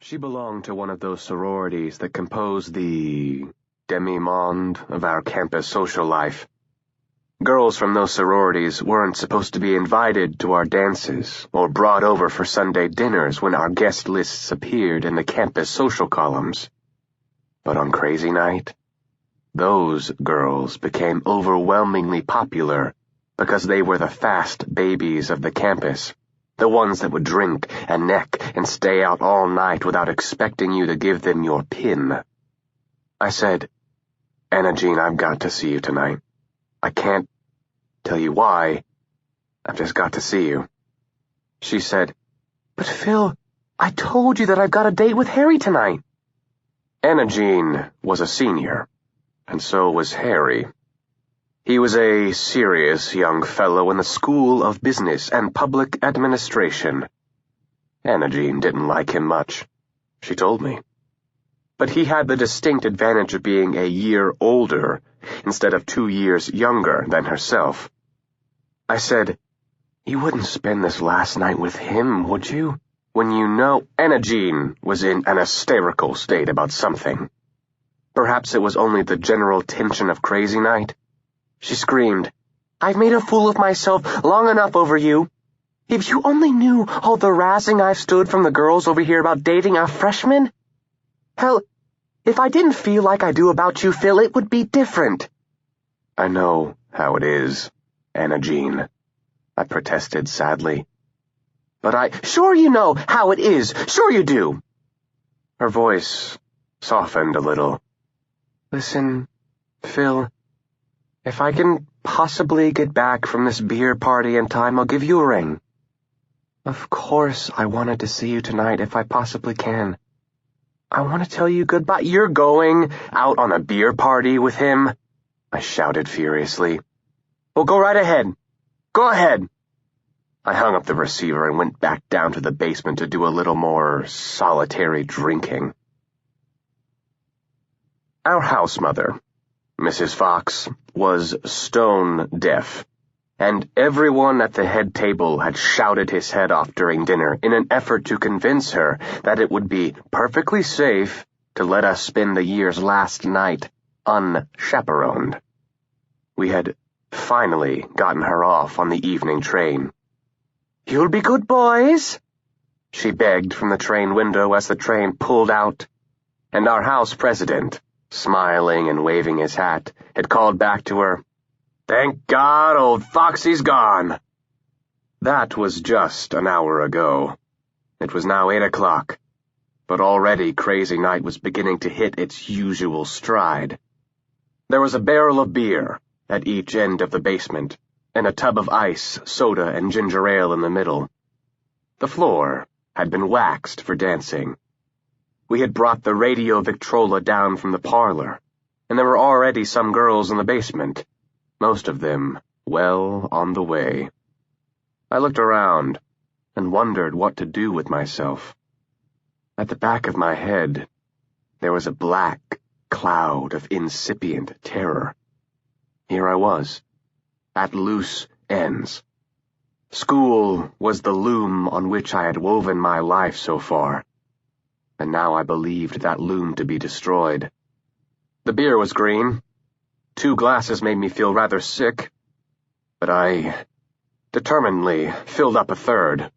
She belonged to one of those sororities that compose the demi-monde of our campus social life. Girls from those sororities weren't supposed to be invited to our dances or brought over for Sunday dinners when our guest lists appeared in the campus social columns. But on crazy night, those girls became overwhelmingly popular because they were the fast babies of the campus. The ones that would drink and neck and stay out all night without expecting you to give them your pin. I said, "Anna Jean, I've got to see you tonight. I can't tell you why. I've just got to see you." She said, "But Phil, I told you that I've got a date with Harry tonight." Anna Jean was a senior, and so was Harry. He was a serious young fellow in the School of Business and Public Administration. Anna Jean didn't like him much, she told me. But he had the distinct advantage of being a year older instead of 2 years younger than herself. I said, "You wouldn't spend this last night with him, would you? When you know—" Anna Jean was in an hysterical state about something. Perhaps it was only the general tension of crazy night. She screamed, "I've made a fool of myself long enough over you. If you only knew all the razzing I've stood from the girls over here about dating a freshman. Hell, if I didn't feel like I do about you, Phil, it would be different." "I know how it is, Anna Jean," I protested sadly. "But Sure you know how it is. Sure you do." Her voice softened a little. "Listen, Phil, if I can possibly get back from this beer party in time, I'll give you a ring. Of course I wanted to see you tonight if I possibly can. I want to tell you goodbye." "You're going out on a beer party with him?" I shouted furiously. "Well, go right ahead. Go ahead." I hung up the receiver and went back down to the basement to do a little more solitary drinking. Our house mother, Mrs. Fox, was stone deaf, and everyone at the head table had shouted his head off during dinner in an effort to convince her that it would be perfectly safe to let us spend the year's last night unchaperoned. We had finally gotten her off on the evening train. "You'll be good boys," she begged from the train window as the train pulled out, and our house president, smiling and waving his hat, had called back to her, "Thank God old Foxy's gone." That was just an hour ago. It was now 8 o'clock, but already crazy night was beginning to hit its usual stride. There was a barrel of beer at each end of the basement, and a tub of ice, soda, and ginger ale in the middle. The floor had been waxed for dancing. We had brought the radio Victrola down from the parlor, and there were already some girls in the basement, most of them well on the way. I looked around and wondered what to do with myself. At the back of my head, there was a black cloud of incipient terror. Here I was, at loose ends. School was the loom on which I had woven my life so far, and now I believed that loom to be destroyed. The beer was green. 2 glasses made me feel rather sick, but I determinedly filled up a third.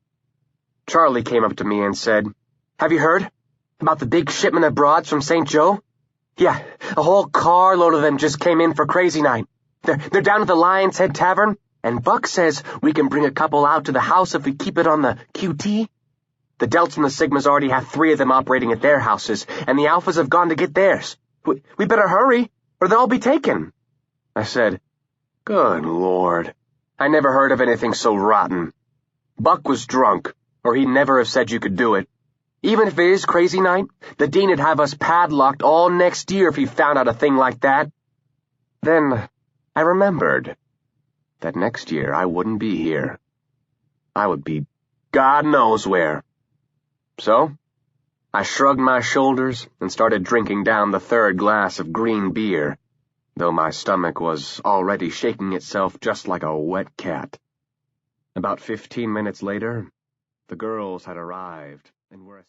Charlie came up to me and said, "Have you heard about the big shipment of broads from St. Joe? Yeah, a whole carload of them just came in for crazy night. They're down at the Lion's Head Tavern, and Buck says we can bring a couple out to the house if we keep it on the QT. The Delts and the Sigmas already have 3 of them operating at their houses, and the Alphas have gone to get theirs. We better hurry, or they'll all be taken." I said, "Good Lord, I never heard of anything so rotten. Buck was drunk, or he'd never have said you could do it. Even if it is crazy night, the dean would have us padlocked all next year if he found out a thing like that." Then I remembered that next year I wouldn't be here. I would be God knows where. So, I shrugged my shoulders and started drinking down the 3rd glass of green beer, though my stomach was already shaking itself just like a wet cat. About 15 minutes later, the girls had arrived and were